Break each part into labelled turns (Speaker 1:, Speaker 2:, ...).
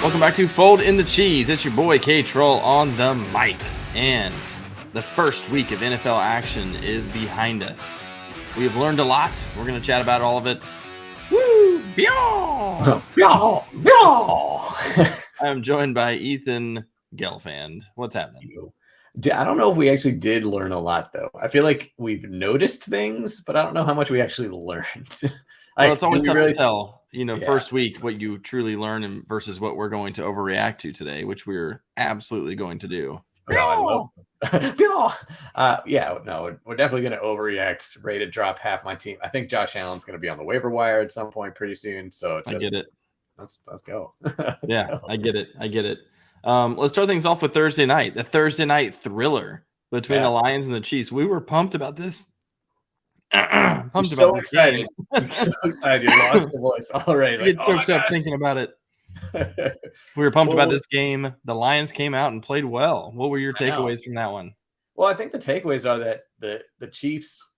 Speaker 1: Welcome back to Fold in the Cheese. It's your boy K-Troll on the mic. And the first week of NFL action is behind us. We have learned a lot. We're going to chat about all of it. Woo! I'm joined by Ethan Gelfand. What's happening?
Speaker 2: I don't know if we actually did learn a lot, though. I feel like we've noticed things, but I don't know how much we actually learned.
Speaker 1: Well, it's always tough to tell,
Speaker 2: Yeah.
Speaker 1: First week what you truly learn versus what we're going to overreact to today, which we're absolutely going to do.
Speaker 2: Oh, I love no, we're definitely going to overreact, ready to drop half my team. I think Josh Allen's going to be on the waiver wire at some point pretty soon. So
Speaker 1: I get it.
Speaker 2: Let's go.
Speaker 1: I get it. Let's start things off with Thursday night, the Thursday night thriller between the Lions and the Chiefs. We were pumped about this.
Speaker 2: I'm so excited. I'm so excited. You lost your voice already.
Speaker 1: I get choked up thinking about it. We were pumped about this game. The Lions came out and played well. What were your takeaways from that one?
Speaker 2: Well, I think the takeaways are that the Chiefs,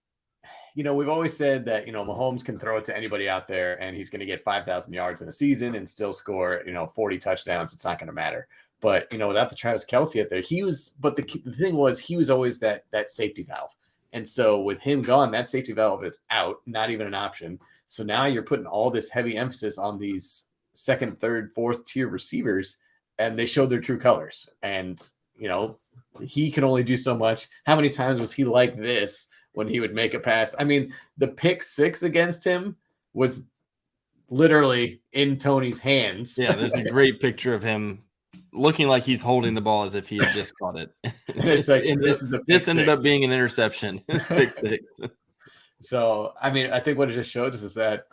Speaker 2: we've always said that, Mahomes can throw it to anybody out there and he's going to get 5,000 yards in a season and still score, 40 touchdowns. It's not going to matter. But, without the Travis Kelce out there, the thing was, he was always that safety valve. And so with him gone, that safety valve is out, not even an option. So now you're putting all this heavy emphasis on these second, third, fourth tier receivers, and they showed their true colors. And, he can only do so much. How many times was he like this when he would make a pass? I mean, the pick 6 against him was literally in Tony's hands.
Speaker 1: Yeah, there's a great picture of him looking like he's holding the ball as if he had just caught it.
Speaker 2: It's like,
Speaker 1: this ended up being an interception. Pick 6.
Speaker 2: So, I mean, I think what it just showed us is that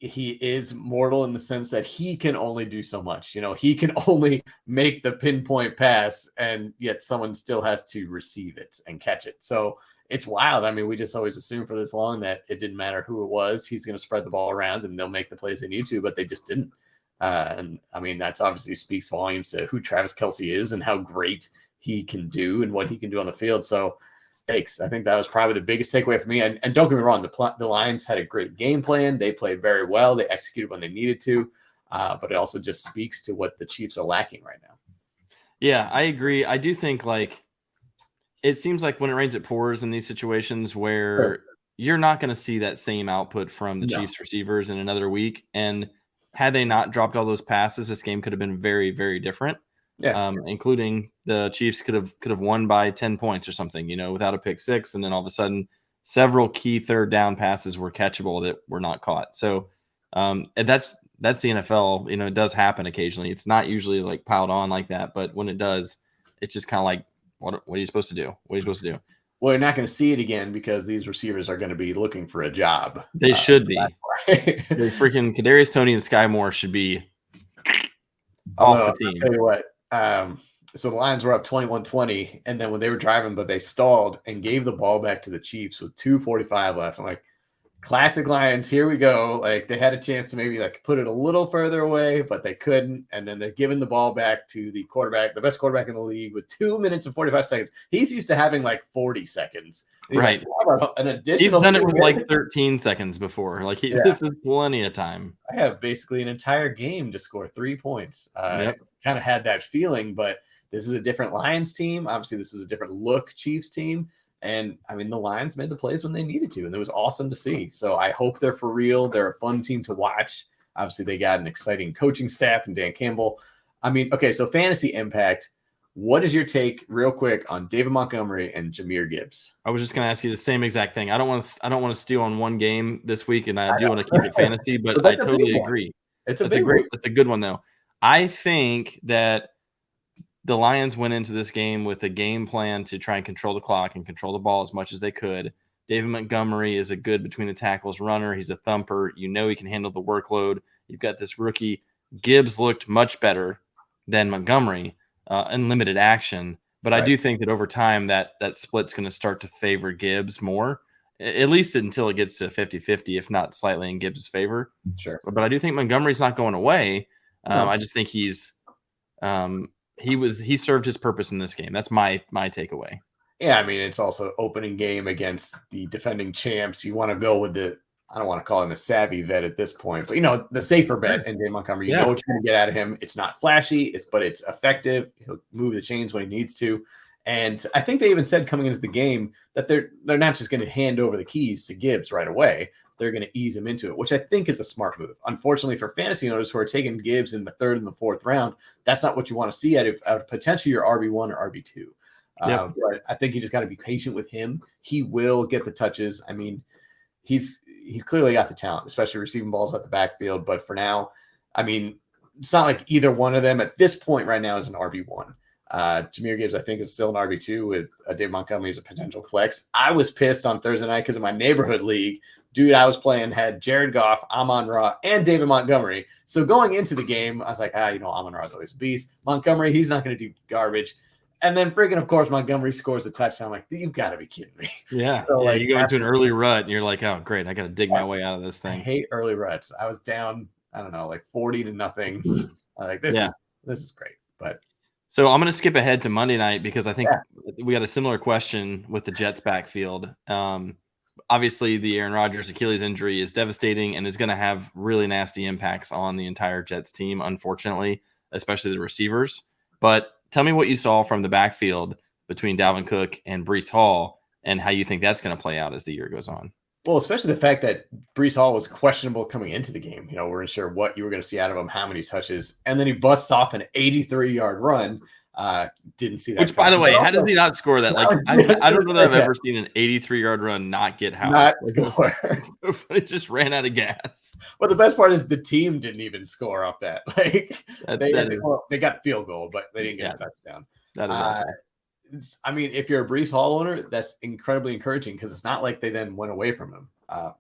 Speaker 2: he is mortal in the sense that he can only do so much. He can only make the pinpoint pass, and yet someone still has to receive it and catch it. So it's wild. I mean, we just always assumed for this long that it didn't matter who it was. He's going to spread the ball around and they'll make the plays they need to, but they just didn't. And I mean, that's obviously speaks volumes to who Travis Kelce is and how great he can do and what he can do on the field. So thanks. I think that was probably the biggest takeaway for me. And don't get me wrong, the Lions had a great game plan. They played very well. They executed when they needed to. But it also just speaks to what the Chiefs are lacking right now.
Speaker 1: Yeah, I agree. I do think it seems like when it rains, it pours in these situations where you're not going to see that same output from the Chiefs receivers in another week. And had they not dropped all those passes, this game could have been very, very different. Yeah. Including the Chiefs could have won by 10 points or something, without a pick 6. And then all of a sudden, several key third down passes were catchable that were not caught. So that's the NFL. It does happen occasionally. It's not usually piled on like that, but when it does, it's just kind of like, what are you supposed to do? What are you supposed to do?
Speaker 2: Well, you're not going to see it again because these receivers are going to be looking for a job.
Speaker 1: They should be. They freaking Kadarius Toney and Sky Moore should be off the team.
Speaker 2: I'll tell you what. So the Lions were up 21-20, and then when they were driving, but they stalled and gave the ball back to the Chiefs with 2:45 left. I'm like, classic Lions, here we go. They had a chance to maybe put it a little further away, but they couldn't. And then they're giving the ball back to the quarterback, the best quarterback in the league, with 2 minutes and 45 seconds. He's used to having 40 seconds.
Speaker 1: Right.
Speaker 2: An additional.
Speaker 1: He's done it with 13 seconds before. This is plenty of time.
Speaker 2: I have basically an entire game to score 3 points. Kind of had that feeling, but this is a different Lions team. Obviously, this was a different look Chiefs team. And I mean, the Lions made the plays when they needed to, and it was awesome to see. So I hope they're for real. They're a fun team to watch. Obviously, they got an exciting coaching staff and Dan Campbell. I mean, okay, so fantasy impact. What is your take, real quick, on David Montgomery and Jahmyr Gibbs?
Speaker 1: I was just going to ask you the same exact thing. I don't want to steal on one game this week, and I do want to keep it fantasy, but I totally agree. It's a good one, though. I think that the Lions went into this game with a game plan to try and control the clock and control the ball as much as they could. David Montgomery is a good between the tackles runner. He's a thumper. He can handle the workload. You've got this rookie. Gibbs looked much better than Montgomery in limited action. But I do think that over time that split's going to start to favor Gibbs more, at least until it gets to 50-50, if not slightly in Gibbs' favor.
Speaker 2: Sure.
Speaker 1: But I do think Montgomery's not going away. I just think he served his purpose in this game. That's my takeaway.
Speaker 2: Yeah, I mean, it's also opening game against the defending champs. You want to go with the I don't want to call him a savvy vet at this point, but the safer bet in Dave Montgomery. You know what you're going to get out of him. It's not flashy, but it's effective. He'll move the chains when he needs to. And I think they even said coming into the game that they're not just going to hand over the keys to Gibbs right away. They're going to ease him into it, which I think is a smart move. Unfortunately, for fantasy owners who are taking Gibbs in the 3rd and the 4th round, that's not what you want to see out of potentially your RB1 or RB2. But I think you just got to be patient with him. He will get the touches. I mean, he's clearly got the talent, especially receiving balls at the backfield. But for now, I mean, it's not like either one of them at this point right now is an RB1. Jahmyr Gibbs, I think, is still an RB2 with Dave Montgomery as a potential flex. I was pissed on Thursday night because of my neighborhood league. Dude, I was playing had Jared Goff, Amon-Ra, and David Montgomery. So going into the game, I was like, Amon-Ra is always a beast. Montgomery, he's not going to do garbage. And then friggin', of course, Montgomery scores a touchdown. I'm like, you've got to be kidding me.
Speaker 1: Yeah. So you go into an early rut and you're like, oh, great. I got to dig my way out of this thing.
Speaker 2: I hate early ruts. I was down, I don't know, like 40-0. I'm like, this is great. But
Speaker 1: so I'm going to skip ahead to Monday night because I think we got a similar question with the Jets backfield. Obviously, the Aaron Rodgers Achilles injury is devastating and is going to have really nasty impacts on the entire Jets team, unfortunately, especially the receivers. But tell me what you saw from the backfield between Dalvin Cook and Breece Hall and how you think that's going to play out as the year goes on.
Speaker 2: Well, especially the fact that Breece Hall was questionable coming into the game. We're unsure what you were going to see out of him, how many touches, and then he busts off an 83-yard run. Didn't see that.
Speaker 1: Which, by the way, how does he not score that? Like, I don't know that I've ever seen an 83-yard run not get housed. It just ran out of gas.
Speaker 2: Well, the best part is the team didn't even score off that. Like they got field goal, but they didn't get a touchdown.
Speaker 1: That is awesome.
Speaker 2: I mean, if you're a Breece Hall owner, that's incredibly encouraging because it's not like they then went away from him.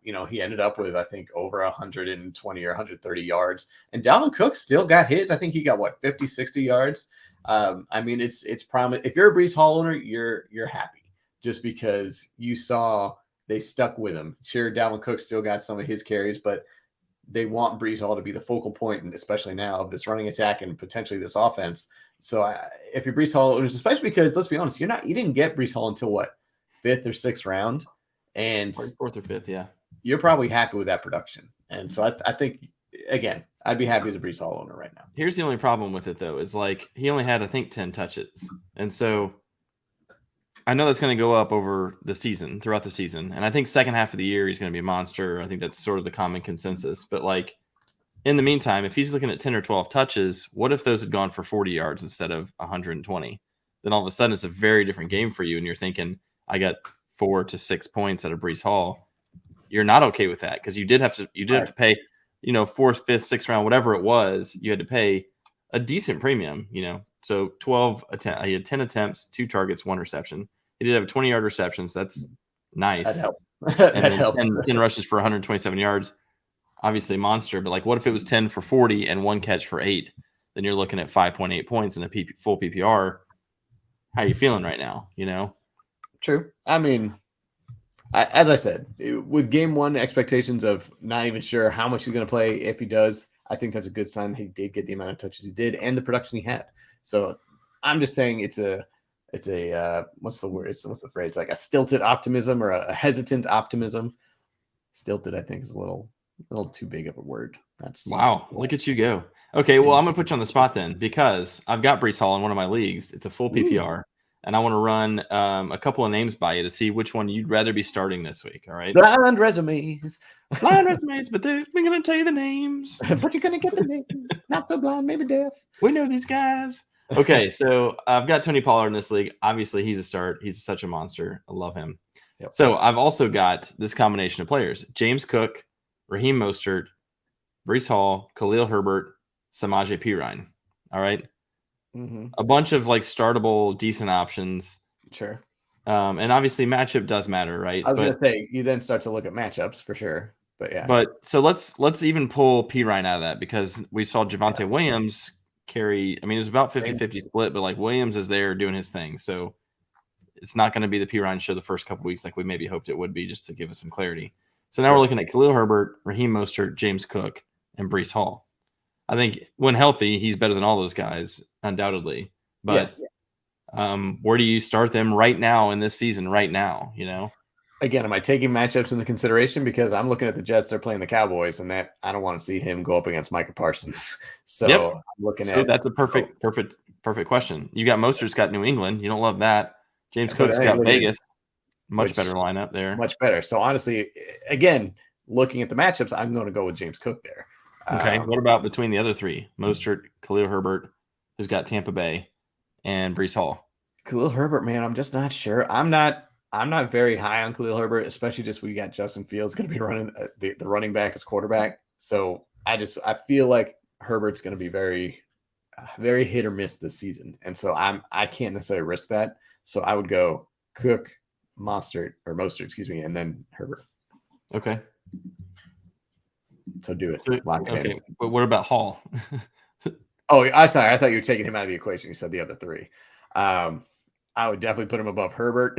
Speaker 2: He ended up with, I think, over 120 or 130 yards. And Dalvin Cook still got his. I think he got, 50, 60 yards. I mean, it's promise. If you're a Breece Hall owner, you're happy just because you saw they stuck with him. Sure, Dalvin Cook still got some of his carries, but they want Breece Hall to be the focal point, and especially now of this running attack and potentially this offense. So if you're Breece Hall owners, especially because let's be honest, you didn't get Breece Hall until 5th or 6th round, and
Speaker 1: 4th or 5th, yeah.
Speaker 2: You're probably happy with that production, and so I think again, I'd be happy as a Breece Hall owner right now.
Speaker 1: Here's the only problem with it though, is he only had I think 10 touches, and so I know that's going to go up over the season, throughout the season, and I think second half of the year he's going to be a monster. I think that's sort of the common consensus, but in the meantime, if he's looking at 10 or 12 touches, what if those had gone for 40 yards instead of 120? Then all of a sudden it's a very different game for you. And you're thinking, I got 4 to 6 points out of Breece Hall. You're not okay with that because you did have to pay, 4th, 5th, 6th round, whatever it was, you had to pay a decent premium, So 12 attempts, he had 10 attempts, 2 targets, 1 reception. He did have 20-yard receptions. That's nice.
Speaker 2: That helped.
Speaker 1: That helped. 10 rushes for 127 yards. Obviously monster, but what if it was 10 for 40 and 1 catch for 8? Then you're looking at 5.8 points in a full PPR. How are you feeling right now?
Speaker 2: True. I mean, as I said, with game 1 expectations of not even sure how much he's going to play, if he does, I think that's a good sign that he did get the amount of touches he did and the production he had. So I'm just saying it's a what's the word? What's the phrase? Like a stilted optimism or a hesitant optimism. Stilted, I think, is a little too big of a word. That's
Speaker 1: wow. Look at you go. Okay, well, I'm gonna put you on the spot then because I've got Breece Hall in one of my leagues. It's a full PPR, and I want to run a couple of names by you to see which one you'd rather be starting this week. All right,
Speaker 2: blind resumes,
Speaker 1: but we're gonna tell you the names.
Speaker 2: But you're gonna get the names. Not so blind, maybe deaf.
Speaker 1: We know these guys. Okay, so I've got Tony Pollard in this league. Obviously, he's a start. He's such a monster. I love him. Yep. So I've also got this combination of players: James Cook, Raheem Mostert, Breece Hall, Khalil Herbert, Samaje Perine. All right.
Speaker 2: Mm-hmm.
Speaker 1: A bunch of startable, decent options.
Speaker 2: Sure.
Speaker 1: And obviously matchup does matter, right?
Speaker 2: I was going to say, you then start to look at matchups for sure. But yeah.
Speaker 1: But so let's even pull Perine out of that because we saw Javonte Williams carry. I mean, it was about 50-50 split, but Williams is there doing his thing. So it's not going to be the Perine show the first couple weeks like we maybe hoped it would be, just to give us some clarity. So now we're looking at Khalil Herbert, Raheem Mostert, James Cook, and Breece Hall. I think when healthy, he's better than all those guys, undoubtedly. But where do you start them right now in this season? Right now,
Speaker 2: Again, am I taking matchups into consideration? Because I'm looking at the Jets, they're playing the Cowboys, and that I don't want to see him go up against Micah Parsons. So
Speaker 1: Yep.
Speaker 2: I'm looking
Speaker 1: So
Speaker 2: at
Speaker 1: that's a perfect question. You got Mostert's got New England. You don't love that. James
Speaker 2: but
Speaker 1: Cook's got Vegas. Much better lineup there.
Speaker 2: Much better. So honestly, again, looking at the matchups, I'm going to go with James Cook there.
Speaker 1: Okay. What about between the other three? Mostert, Khalil Herbert, who's got Tampa Bay, and Breece Hall.
Speaker 2: Khalil Herbert, man, I'm just not sure. I'm not very high on Khalil Herbert, especially just we got Justin Fields going to be running the running back as quarterback. So I feel like Herbert's going to be very, very hit or miss this season, and so I can't necessarily risk that. So I would go Cook, Mostert, excuse me, and then Herbert.
Speaker 1: Okay.
Speaker 2: So do it.
Speaker 1: Lock it in. But what about Hall?
Speaker 2: Oh, I'm sorry. I thought you were taking him out of the equation. You said the other three. I would definitely put him above Herbert.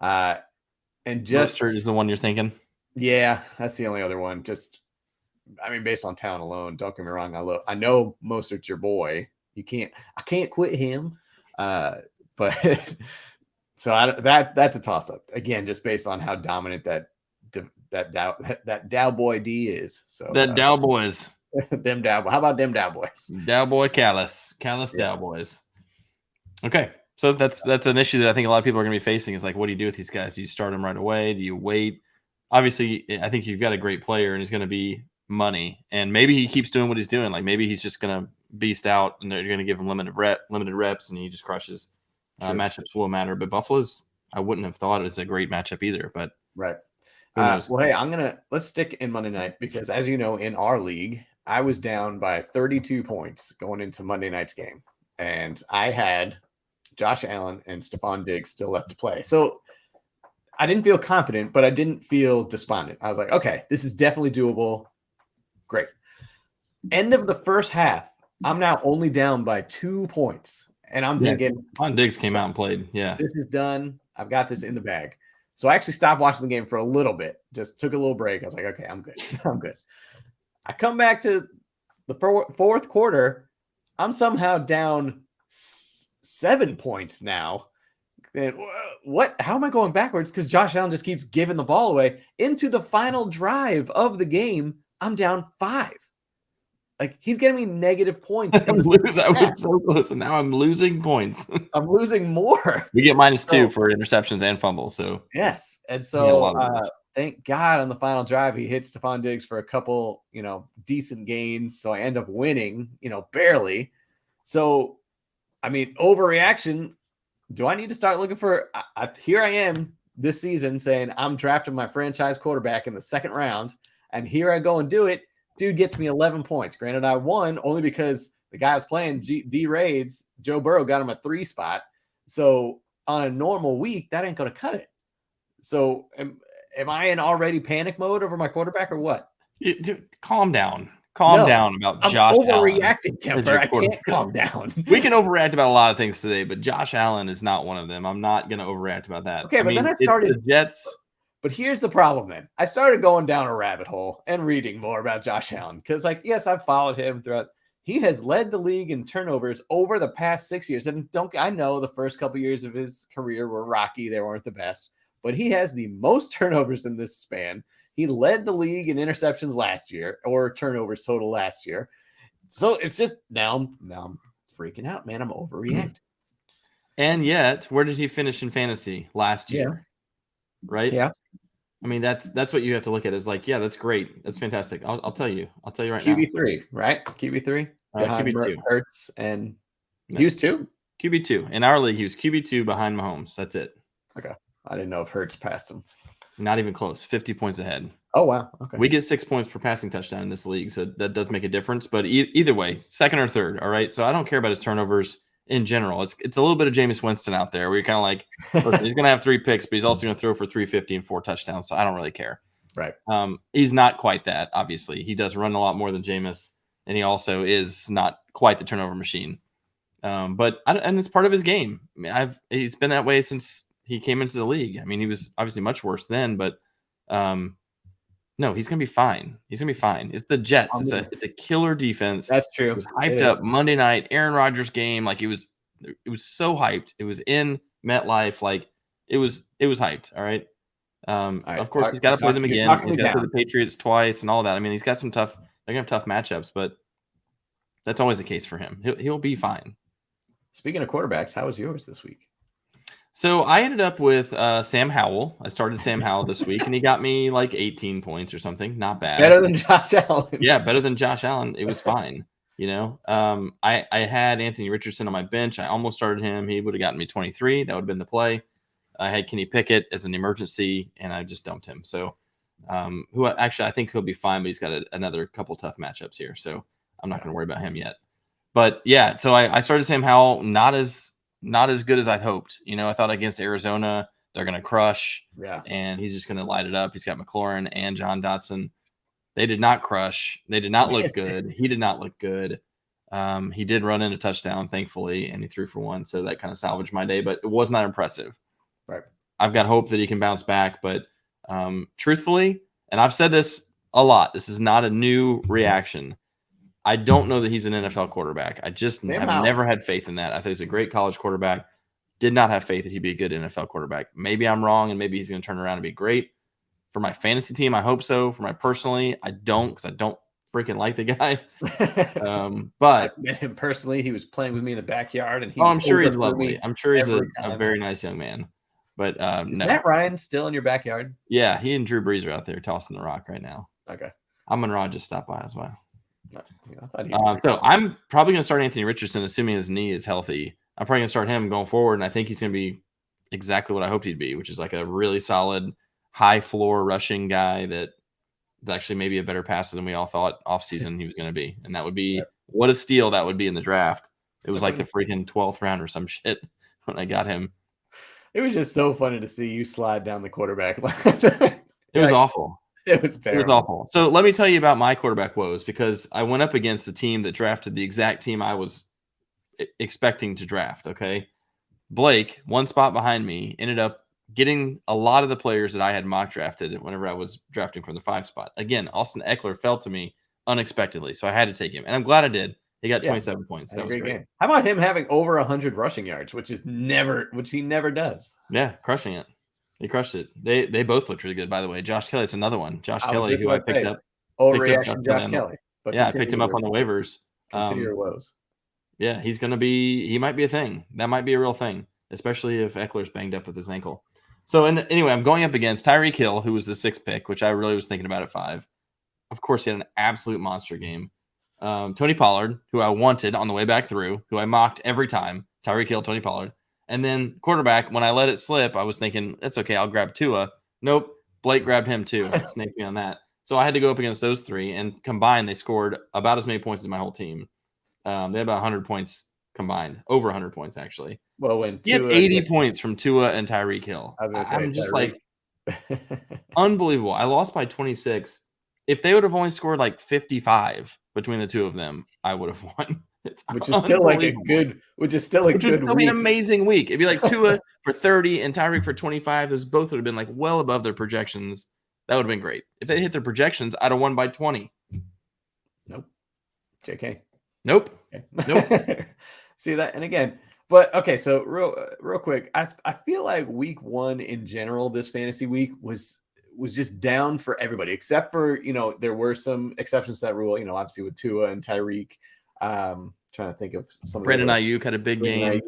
Speaker 2: And just
Speaker 1: Mostert is the one you're thinking.
Speaker 2: Yeah, that's the only other one. Just, I mean, based on talent alone. Don't get me wrong. I know Mostert's your boy. I can't quit him. But so that's a toss up again, just based on how dominant that Dow boy D is. So
Speaker 1: that Dow boys.
Speaker 2: Them Dow. How about them Dow boys?
Speaker 1: Dow boy Callus Dow boys. Okay, so that's an issue that I think a lot of people are going to be facing. Is like, what do you do with these guys? Do you start them right away? Do you wait? Obviously, I think you've got a great player, and he's going to be money. And maybe he keeps doing what he's doing. Like maybe he's just going to beast out, and they're going to give him limited reps, and he just crushes. Matchups will matter, but Buffalo's I wouldn't have thought it's a great matchup either. But
Speaker 2: right. Well, hey, let's stick in Monday night because, as you know, in our league, I was down by 32 points going into Monday night's game, and I had Josh Allen and Stephon Diggs still left to play. So I didn't feel confident, but I didn't feel despondent. I was like, okay, this is definitely doable. Great. End of the first half, I'm now only down by 2 points. And I'm thinking,
Speaker 1: Stephon Diggs came out and played. Yeah.
Speaker 2: This is done. I've got this in the bag. So I actually stopped watching the game for a little bit, just took a little break. I was like, okay, I'm good. I'm good. I come back to the fourth quarter. I'm somehow down 7 points now. And what? How am I going backwards? Because Josh Allen just keeps giving the ball away. Into the final drive of the game, I'm down 5. Like he's getting me negative points.
Speaker 1: I was so close, and now I'm losing points.
Speaker 2: I'm losing more.
Speaker 1: We get -2 for interceptions and fumbles. So
Speaker 2: yes, and so thank God on the final drive he hits Stephon Diggs for a couple, decent gains. So I end up winning, barely. So, I mean, overreaction. Do I need to start looking for? Here I am this season saying I'm drafting my franchise quarterback in the second round, and here I go and do it. Dude gets me 11 points. Granted, I won only because the guy was playing D Raids. Joe Burrow got him a 3 spot. So on a normal week, that ain't going to cut it. So am I in already panic mode over my quarterback or what?
Speaker 1: Dude, calm down. Calm down about Josh Allen.
Speaker 2: I'm overreacting, Kemper. I can't calm down.
Speaker 1: We can overreact about a lot of things today, but Josh Allen is not one of them. I'm not going to overreact about that.
Speaker 2: Okay, then I started
Speaker 1: the Jets.
Speaker 2: But here's the problem then. I started going down a rabbit hole and reading more about Josh Allen because, yes, I've followed him throughout. He has led the league in turnovers over the past 6 years. And I know the first couple years of his career were rocky. They weren't the best. But he has the most turnovers in this span. He led the league in interceptions last year or turnovers total last year. So it's just now I'm freaking out, man. I'm overreacting.
Speaker 1: And yet, where did he finish in fantasy last year?
Speaker 2: Yeah.
Speaker 1: Right?
Speaker 2: Yeah.
Speaker 1: I mean, that's what you have to look at is like, yeah, that's great. That's fantastic. I'll tell you right
Speaker 2: QB3, right? QB3.
Speaker 1: QB2.
Speaker 2: Hurts and he was 2?
Speaker 1: QB2. In our league, he was QB2 behind Mahomes. That's it.
Speaker 2: Okay. I didn't know if Hurts passed him.
Speaker 1: Not even close. 50 points ahead.
Speaker 2: Oh, wow. Okay.
Speaker 1: We get 6 points per passing touchdown in this league, so that does make a difference. But either way, second or third, all right? So I don't care about his turnovers in general. It's a little bit of Jameis Winston out there where you're kind of like, listen, he's going to have 3 picks, but he's also going to throw for 350 and 4 touchdowns, so I don't really care.
Speaker 2: Right.
Speaker 1: He's not quite that, obviously. He does run a lot more than Jameis, and he also is not quite the turnover machine. And it's part of his game. I mean, he's been that way since he came into the league. I mean, he was obviously much worse then, but no, he's gonna be fine. He's gonna be fine. It's the Jets. It's a killer defense.
Speaker 2: That's true.
Speaker 1: It was hyped up Monday night, Aaron Rodgers game. Like it was so hyped. It was in MetLife. Like it was hyped. All right. Of course, he's got to play them again. He's got to play the Patriots twice and all that. I mean, he's got some tough. They're gonna have tough matchups, but that's always the case for him. He'll be fine.
Speaker 2: Speaking of quarterbacks, how was yours this week?
Speaker 1: So I ended up with Sam Howell. I started Sam Howell this week, and he got me like 18 points or something. Not bad.
Speaker 2: Better than Josh Allen.
Speaker 1: Yeah, better than Josh Allen. It was fine. You know, I had Anthony Richardson on my bench. I almost started him. He would have gotten me 23. That would have been the play. I had Kenny Pickett as an emergency, and I just dumped him. So, I think he'll be fine, but he's got another couple tough matchups here. So I'm not going to worry about him yet. But yeah, so I started Sam Howell, not as good as I hoped. You know, I thought against Arizona, they're going to crush.
Speaker 2: Yeah.
Speaker 1: And he's just going to light it up. He's got McLaurin and John Dotson. They did not crush. They did not look good. He did not look good. He did run in a touchdown, thankfully, and he threw for one. So that kind of salvaged my day, but it was not impressive.
Speaker 2: Right.
Speaker 1: I've got hope that he can bounce back, but truthfully, and I've said this a lot, this is not a new reaction. I don't know that he's an NFL quarterback. I just have never had faith in that. I think he's a great college quarterback. Did not have faith that he'd be a good NFL quarterback. Maybe I'm wrong, and maybe he's going to turn around and be great. For my fantasy team, I hope so. For my personally, I don't, because I don't freaking like the guy. But
Speaker 2: I met him personally. He was playing with me in the backyard, and
Speaker 1: I'm sure he's lovely. I'm sure he's a very nice young man. But
Speaker 2: is Matt Ryan still in your backyard?
Speaker 1: Yeah, he and Drew Brees are out there tossing the rock right now.
Speaker 2: Okay.
Speaker 1: Amon Ra just stopped by as well.
Speaker 2: No,
Speaker 1: so I'm probably going to start Anthony Richardson, assuming his knee is healthy. I'm probably going to start him going forward, and I think he's going to be exactly what I hoped he'd be, which is like a really solid, high floor rushing guy that is actually maybe a better passer than we all thought offseason he was going to be. And that would be what a steal that would be in the draft. It was like the freaking 12th round or some shit when I got him.
Speaker 2: It was just so funny to see you slide down the quarterback line.
Speaker 1: It was awful.
Speaker 2: It was terrible.
Speaker 1: It was awful. So let me tell you about my quarterback woes, because I went up against the team that drafted the exact team I was expecting to draft, okay? Blake, one spot behind me, ended up getting a lot of the players that I had mock drafted whenever I was drafting from the 5 spot. Again, Austin Eckler fell to me unexpectedly, so I had to take him. And I'm glad I did. He got 27 points. That was great. Game.
Speaker 2: How about him having over 100 rushing yards, which he never does?
Speaker 1: Yeah, crushing it. He crushed it. They both looked really good, by the way. Josh Kelly's another one. Josh Kelly, who I picked up.
Speaker 2: Overreaction, Josh Kelly.
Speaker 1: Yeah, I picked him up on the waivers.
Speaker 2: Continue your woes.
Speaker 1: Yeah, he might be a thing. That might be a real thing, especially if Eckler's banged up with his ankle. So anyway, I'm going up against Tyreek Hill, who was the 6th pick, which I really was thinking about at 5. Of course, he had an absolute monster game. Tony Pollard, who I wanted on the way back through, who I mocked every time. Tyreek Hill, Tony Pollard. And then quarterback, when I let it slip, I was thinking, it's okay, I'll grab Tua. Nope, Blake grabbed him too. Snaked me on that. So I had to go up against those 3, and combined, they scored about as many points as my whole team. They had about 100 points combined, over 100 points actually.
Speaker 2: Well, when
Speaker 1: he had 80 points from Tua and Tyreek Hill. I'm just like, unbelievable. I lost by 26. If they would have only scored like 55 between the two of them, I would have won.
Speaker 2: Which is still like a good week.
Speaker 1: An amazing week. It'd be like Tua for 30 and Tyreek for 25. Those both would have been like well above their projections. That would have been great. If they hit their projections, I'd have won by 20.
Speaker 2: Nope. JK.
Speaker 1: Nope.
Speaker 2: Okay.
Speaker 1: Nope.
Speaker 2: See that? And again, but okay, so real quick, I feel like week 1 in general, this fantasy week was just down for everybody, except for, there were some exceptions to that rule, obviously with Tua and Tyreek. Trying to think of some.
Speaker 1: Brandon Ayuk had a big game.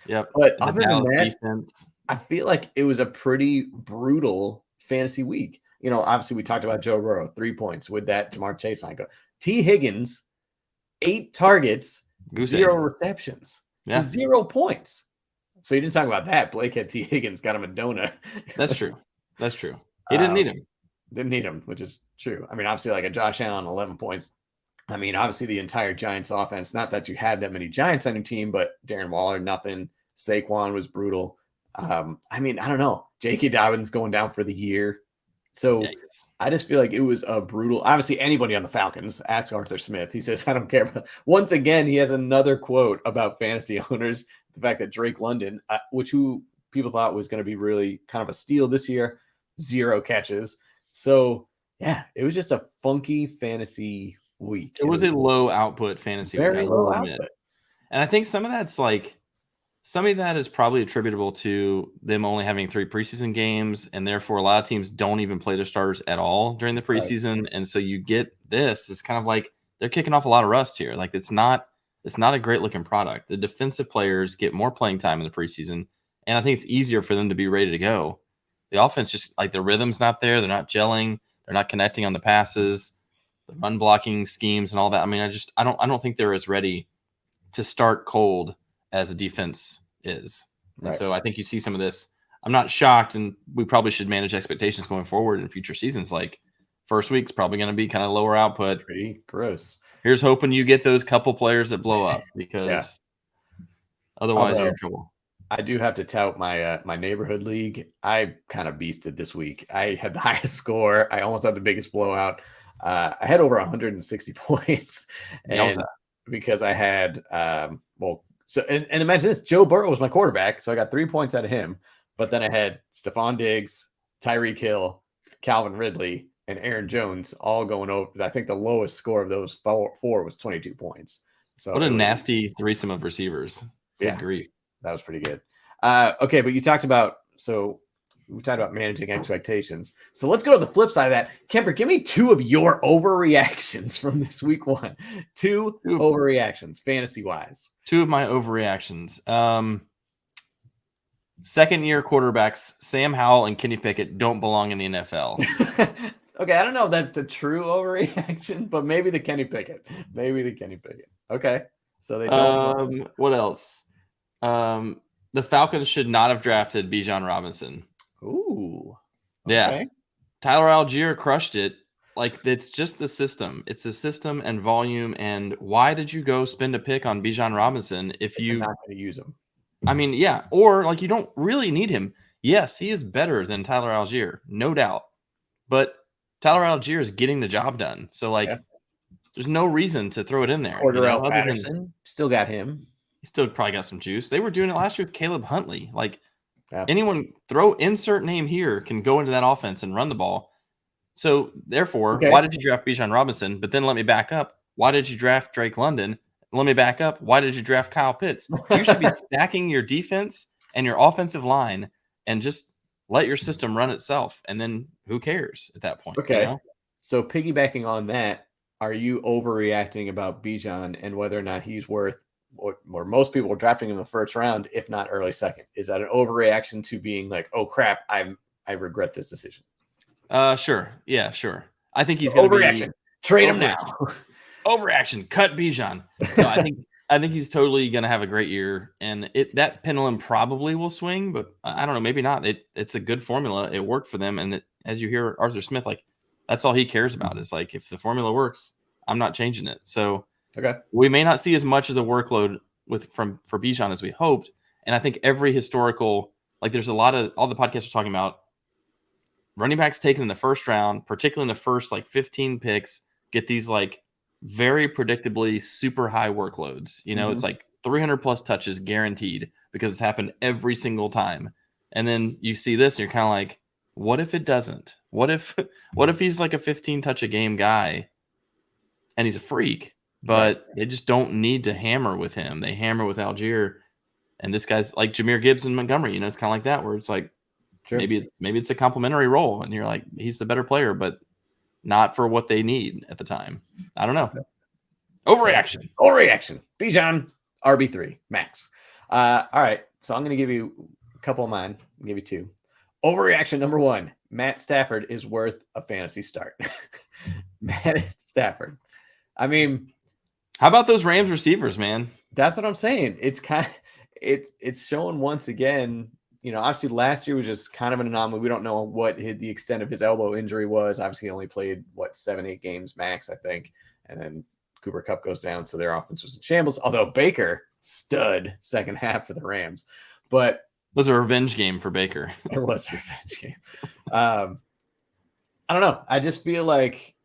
Speaker 1: Yep.
Speaker 2: But other than that, defense. I feel like it was a pretty brutal fantasy week. Obviously we talked about Joe Burrow, 3 points with that Jamar Chase line go. T. Higgins, 8 targets, 0 receptions. So 0 points. So you didn't talk about that. Blake had T. Higgins, got him a donut.
Speaker 1: That's true. He didn't need him.
Speaker 2: Didn't need him, which is true. I mean, obviously, like a Josh Allen, 11 points. I mean, obviously, the entire Giants offense, not that you had that many Giants on your team, but Darren Waller, nothing. Saquon was brutal. I mean, I don't know. J.K. Dobbins going down for the year. So I just feel like it was a brutal. Obviously, anybody on the Falcons, ask Arthur Smith. He says, I don't care. But once again, he has another quote about fantasy owners. The fact that Drake London, who people thought was going to be really kind of a steal this year, 0 catches. So, yeah, it was just a funky fantasy week.
Speaker 1: It was a low output fantasy
Speaker 2: week. Very low output.
Speaker 1: And I think some of that's like, Some of that is probably attributable to them only having 3 preseason games, and therefore a lot of teams don't even play their starters at all during the preseason. Right. And so you get this. It's kind of like they're kicking off a lot of rust here. Like it's not a great looking product. The defensive players get more playing time in the preseason, and I think it's easier for them to be ready to go. The offense just like the rhythm's not there. They're not gelling. They're not connecting on the passes, the run blocking schemes, and all that. I mean, I don't think they're as ready to start cold as a defense is. And so I think you see some of this. I'm not shocked, and we probably should manage expectations going forward in future seasons. Like first week's probably going to be kind of lower output.
Speaker 2: Pretty gross.
Speaker 1: Here's hoping you get those couple players that blow up because otherwise you're in trouble.
Speaker 2: I do have to tout my my neighborhood league. I kind of beasted this week. I had the highest score. I almost had the biggest blowout. I had over 160 points, and because I had so and imagine this: Joe Burrow was my quarterback, so I got 3 points out of him. But then I had Stephon Diggs, Tyreek Hill, Calvin Ridley, and Aaron Jones all going over. I think the lowest score of those four was 22 points. So
Speaker 1: what a nasty threesome of receivers! Good grief.
Speaker 2: That was pretty good. Okay, but we talked about managing expectations. So let's go to the flip side of that. Kemper, give me 2 of your overreactions from this week 1. 2 overreactions, fantasy-wise.
Speaker 1: 2 of my overreactions. Second-year quarterbacks Sam Howell and Kenny Pickett don't belong in the NFL.
Speaker 2: Okay, I don't know if that's the true overreaction, but maybe the Kenny Pickett. Okay, so they don't.
Speaker 1: What else? The Falcons should not have drafted Bijan Robinson.
Speaker 2: Ooh.
Speaker 1: Okay. Yeah. Tyler Algier crushed it. Like, it's just the system. It's the system and volume. And why did you go spend a pick on Bijan Robinson if you're
Speaker 2: not going to use him?
Speaker 1: I mean, yeah. Or, like, you don't really need him. Yes, he is better than Tyler Algier, no doubt. But Tyler Algier is getting the job done. So, like, there's no reason to throw it in there.
Speaker 2: Cordarrelle Patterson, still got him.
Speaker 1: He still probably got some juice. They were doing it last year with Caleb Huntley. Like, anyone throw insert name here can go into that offense and run the ball. So, therefore, why did you draft Bijan Robinson? But then let me back up. Why did you draft Drake London? Let me back up. Why did you draft Kyle Pitts? You should be stacking your defense and your offensive line and just let your system run itself. And then who cares at that point?
Speaker 2: Okay. You know? So piggybacking on that, are you overreacting about Bijan and whether or not he's worth or most people are drafting him in the first round, if not early second? Is that an overreaction to being like, oh crap, I regret this decision?
Speaker 1: Sure. Yeah, sure. I think he's going to be
Speaker 2: trade him now.
Speaker 1: Overreaction. Cut Bijan. No, I think he's totally going to have a great year, and that pendulum probably will swing, but I don't know, maybe not. It's a good formula. It worked for them, and as you hear Arthur Smith, like that's all he cares about is like if the formula works, I'm not changing it. So we may not see as much of the workload for Bijan as we hoped, and I think every historical there's a lot of all the podcasts are talking about running backs taken in the first round, particularly in the first 15 picks, get these very predictably super high workloads. It's like 300 plus touches guaranteed because it's happened every single time. And then you see this and you're kind of like, what if it doesn't? What if he's like a 15 touch a game guy and he's a freak, but they just don't need to hammer with him. They hammer with Algier, and this guy's like Jahmyr Gibbs in Montgomery. It's kind of like that where it's like, maybe it's a complimentary role and you're like, he's the better player, but not for what they need at the time. I don't know. Overreaction.
Speaker 2: Bijan, RB3, max. All right. So I'm going to give you a couple of mine. I'll give you 2. Overreaction number 1. Matt Stafford is worth a fantasy start. Matt Stafford. I mean,
Speaker 1: how about those Rams receivers, man?
Speaker 2: That's what I'm saying. It's it's showing once again. Obviously last year was just kind of an anomaly. We don't know what the extent of his elbow injury was. Obviously he only played 7-8 games max, I think. And then Cooper Kupp goes down. So their offense was in shambles. Although Baker stud second half for the Rams, but
Speaker 1: it was a revenge game for Baker.
Speaker 2: It was a revenge game. I don't know. I just feel like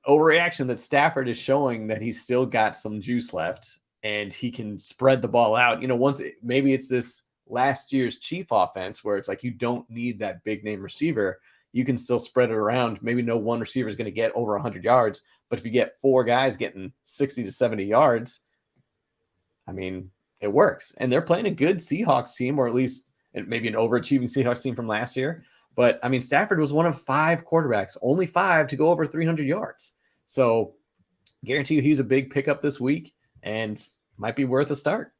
Speaker 2: overreaction that Stafford is showing that he's still got some juice left and he can spread the ball out. Maybe it's this last year's Chief offense where it's like you don't need that big name receiver. You can still spread it around. Maybe no one receiver is going to get over 100 yards, but if you get 4 guys getting 60 to 70 yards, I mean, it works. And they're playing a good Seahawks team, or at least maybe an overachieving Seahawks team from last year. But I mean, Stafford was one of 5 quarterbacks, only 5 to go over 300 yards. So guarantee you he's a big pickup this week and might be worth a start.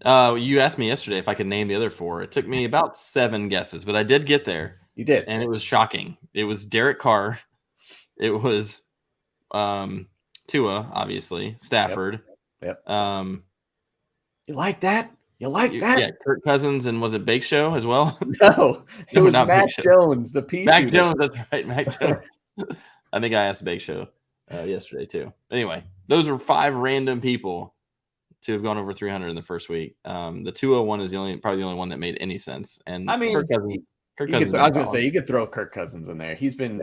Speaker 1: You asked me yesterday if I could name the other 4. It took me about 7 guesses, but I did get there.
Speaker 2: You did.
Speaker 1: And it was shocking. It was Derek Carr. It was Tua, obviously. Stafford.
Speaker 2: Yep. You like that? You like that?
Speaker 1: Yeah, Kirk Cousins, and was it Bake Show as well?
Speaker 2: No, it was Mac Jones, the P
Speaker 1: Mac Jones, that's right, Mac Jones. I think I asked Bake Show yesterday too. Anyway, those are 5 random people to have gone over 300 in the first week. The 201 is probably the only one that made any sense. And
Speaker 2: I mean,
Speaker 1: Kirk Cousins.
Speaker 2: I was going to say, you could throw Kirk Cousins in there. He's been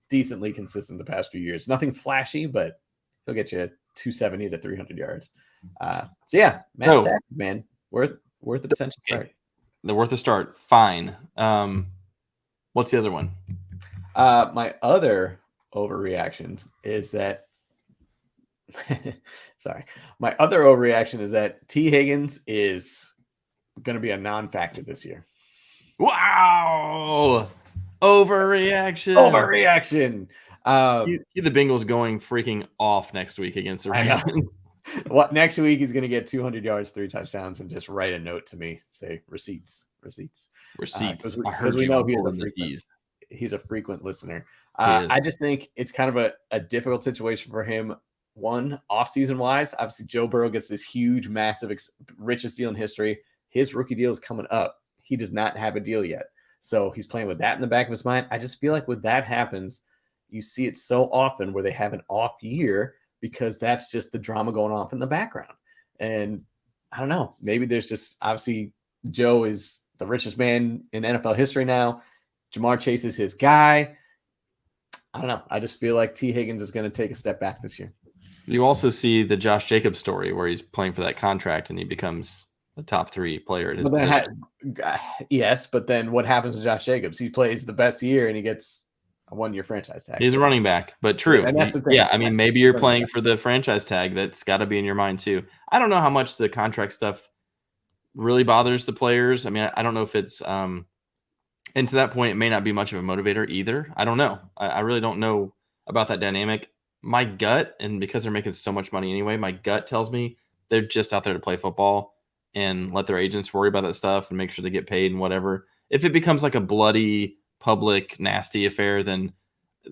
Speaker 2: decently consistent the past few years. Nothing flashy, but he'll get you 270 to 300 yards. So yeah, Matt Stafford, man, worth the potential start.
Speaker 1: The worth a start. Fine. What's the other one?
Speaker 2: My other overreaction is that my other overreaction is that T. Higgins is going to be a non-factor this year.
Speaker 1: Wow. Overreaction. The Bengals going freaking off next week against the Ravens.
Speaker 2: What next week he's going to get 200 yards, 3 touchdowns, and just write a note to me, say receipts. Because we know he's a frequent listener. I just think it's kind of a difficult situation for him. One, off-season wise, obviously Joe Burrow gets this huge, massive, richest deal in history. His rookie deal is coming up. He does not have a deal yet. So he's playing with that in the back of his mind. I just feel like when that happens, you see it so often where they have an off year because that's just the drama going on in the background. And I don't know, maybe there's just, obviously Joe is the richest man in NFL history now. Jamar Chase is his guy. I don't know. I just feel like T. Higgins is going to take a step back this year.
Speaker 1: You also see the Josh Jacobs story where he's playing for that contract and he becomes a top 3 player.
Speaker 2: Yes, but then what happens to Josh Jacobs? He plays the best year and he gets a 1-year franchise tag.
Speaker 1: He's a running back, but true. And that's the thing. Yeah, I mean, maybe you're playing for the franchise tag. That's got to be in your mind too. I don't know how much the contract stuff really bothers the players. I mean, I don't know if it's and to that point, it may not be much of a motivator either. I don't know. I really don't know about that dynamic. My gut, and because they're making so much money anyway, my gut tells me they're just out there to play football and let their agents worry about that stuff and make sure they get paid and whatever. If it becomes like a bloody, public, nasty affair, then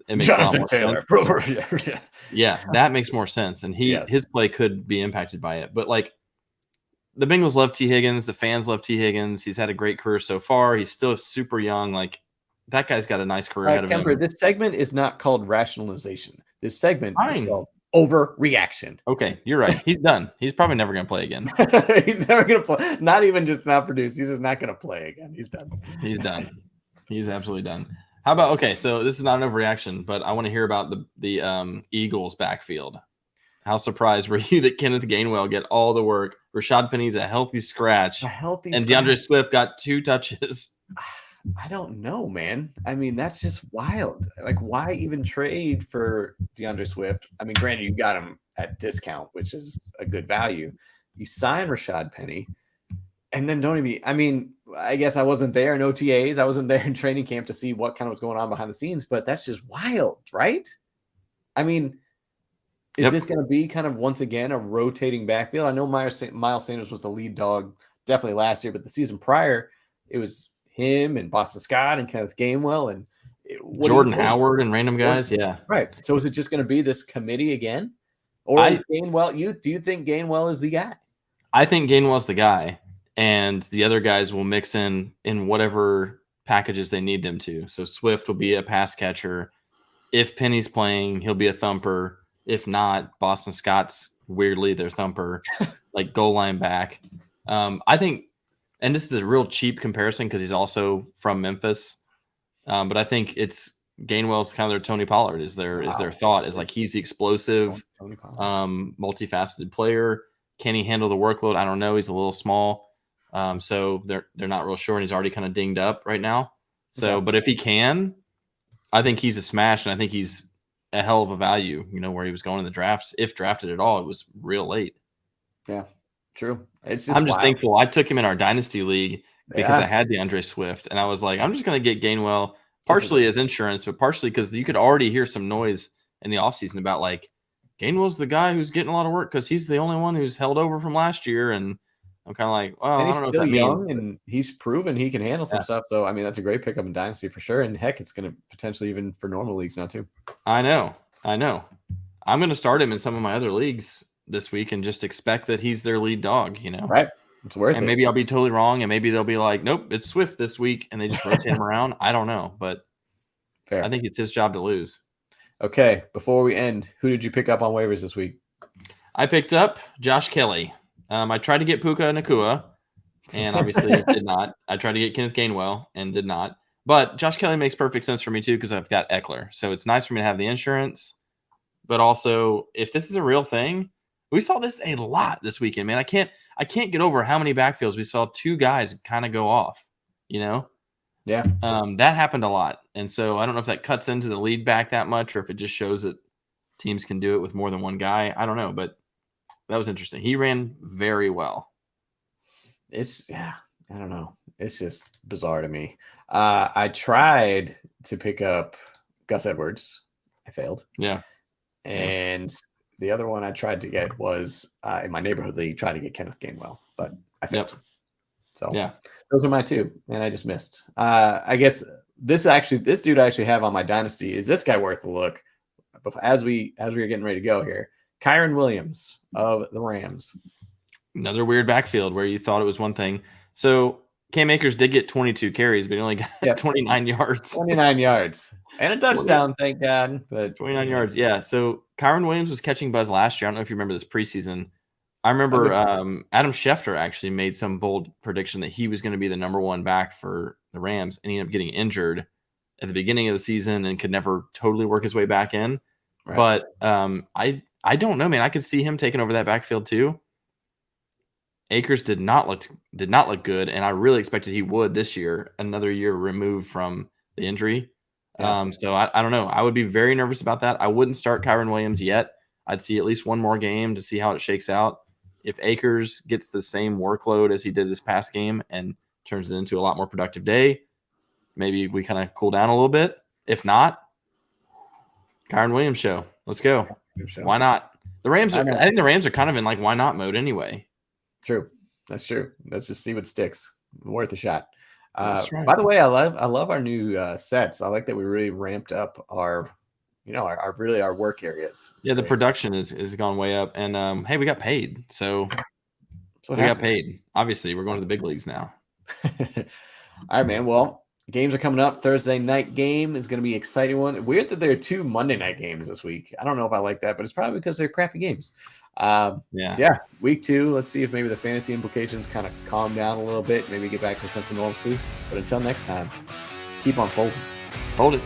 Speaker 1: it makes Jonathan a lot more sense. Yeah, that makes more sense. And his play could be impacted by it. But like the Bengals love T. Higgins. The fans love T. Higgins. He's had a great career so far. He's still super young. Like that guy's got a nice career ahead of him.
Speaker 2: This segment is not called rationalization. This segment is called overreaction.
Speaker 1: Okay, you're right. He's done. He's probably never going to play again.
Speaker 2: He's never going to play. Not even just not produce. He's just not going to play again. He's done.
Speaker 1: He's done. He's absolutely done. How about, okay, so this is not an overreaction, but I want to hear about the Eagles backfield. How surprised were you that Kenneth Gainwell get all the work? Rashad Penny's a healthy scratch. And DeAndre Swift got 2 touches.
Speaker 2: I don't know, man. I mean, that's just wild. Like, why even trade for DeAndre Swift? I mean, granted, you got him at discount, which is a good value. You sign Rashad Penny, and then don't even. I mean, I guess I wasn't there in OTAs. I wasn't there in training camp to see what kind of was going on behind the scenes, but that's just wild, right? I mean, is this going to be kind of once again a rotating backfield? I know Miles Sanders was the lead dog definitely last year, but the season prior, it was him and Boston Scott and Kenneth Gainwell and
Speaker 1: Jordan Howard and random guys. Yeah.
Speaker 2: Right. So is it just going to be this committee again? Or is Gainwell, do you think Gainwell is the guy?
Speaker 1: I think Gainwell's the guy, and the other guys will mix in whatever packages they need them to. So Swift will be a pass catcher. If Penny's playing, he'll be a thumper. If not, Boston Scott's weirdly their thumper, like goal line back. I think, and this is a real cheap comparison because he's also from Memphis. But I think it's Gainwell's kind of their Tony Pollard is their thought is like he's the explosive, multifaceted player. Can he handle the workload? I don't know. He's a little small. So they're not real sure. And he's already kind of dinged up right now. So, but if he can, I think he's a smash. And I think he's a hell of a value, where he was going in the drafts. If drafted at all, it was real late.
Speaker 2: Yeah. True. It's just
Speaker 1: I'm just
Speaker 2: wild.
Speaker 1: thankful I took him in our dynasty league because I had DeAndre Swift, and I was like, I'm just going to get Gainwell partially as insurance, but partially because you could already hear some noise in the offseason about like Gainwell's the guy who's getting a lot of work because he's the only one who's held over from last year, and I'm kind of like, well,
Speaker 2: and
Speaker 1: I
Speaker 2: he's
Speaker 1: don't know
Speaker 2: still
Speaker 1: what that
Speaker 2: young,
Speaker 1: means.
Speaker 2: and he's proven he can handle some stuff. So I mean, that's a great pickup in dynasty for sure. And heck, it's going to potentially even for normal leagues now too.
Speaker 1: I know. I'm going to start him in some of my other leagues this week and just expect that he's their lead dog.
Speaker 2: Right? It's worth it.
Speaker 1: And maybe I'll be totally wrong, and maybe they'll be like, nope, it's Swift this week, and they just rotate him around. I don't know, but fair. I think it's his job to lose.
Speaker 2: Okay, before we end, who did you pick up on waivers this week?
Speaker 1: I picked up Josh Kelly. I tried to get Puka Nacua, and obviously did not. I tried to get Kenneth Gainwell and did not. But Josh Kelly makes perfect sense for me too because I've got Eckler. So it's nice for me to have the insurance. But also, if this is a real thing, we saw this a lot this weekend, man. I can't get over how many backfields we saw two guys kind of go off, Yeah. That happened a lot. And so I don't know if that cuts into the lead back that much or if it just shows that teams can do it with more than one guy. I don't know, but that was interesting. He ran very well.
Speaker 2: I don't know. It's just bizarre to me. I tried to pick up Gus Edwards. I failed.
Speaker 1: Yeah.
Speaker 2: And the other one I tried to get was in my neighborhood league, trying to get Kenneth Gainwell, but I failed.
Speaker 1: Yep.
Speaker 2: So those are my two, and I just missed. I guess this dude I actually have on my dynasty. Is this guy worth a look? As we are getting ready to go here, Kyron Williams of the Rams.
Speaker 1: Another weird backfield where you thought it was one thing. So Cam Akers did get 22 carries, but he only got 29 yards.
Speaker 2: 29 yards. And a touchdown, thank God. But
Speaker 1: 29 yards, yeah. So Kyron Williams was catching buzz last year. I don't know if you remember this preseason. I remember Adam Schefter actually made some bold prediction that he was going to be the number one back for the Rams, and he ended up getting injured at the beginning of the season and could never totally work his way back in. Right. But I don't know, man. I could see him taking over that backfield too. Akers did not look good, and I really expected he would this year, another year removed from the injury. So I don't know. I would be very nervous about that. I wouldn't start Kyron Williams yet. I'd see at least one more game to see how it shakes out. If Akers gets the same workload as he did this past game and turns it into a lot more productive day, maybe we kind of cool down a little bit. If not, Kyron Williams show. Let's go. Why not? The Rams I think the Rams are kind of in like why not mode anyway.
Speaker 2: True. That's true. Let's just see what sticks. Worth a shot. Right. By the way, I love our new sets. I like that we really ramped up our work areas. It's
Speaker 1: the production is gone way up, and hey, we got paid, so we got paid. Obviously, we're going to the big leagues now.
Speaker 2: All right, man. Well, games are coming up. Thursday night game is going to be an exciting one. Weird that there are 2 Monday night games this week. I don't know if I like that, but it's probably because they're crappy games. Week 2. Let's see if maybe the fantasy implications kind of calm down a little bit. Maybe get back to a sense of normalcy. But until next time, keep on folding.
Speaker 1: Fold it.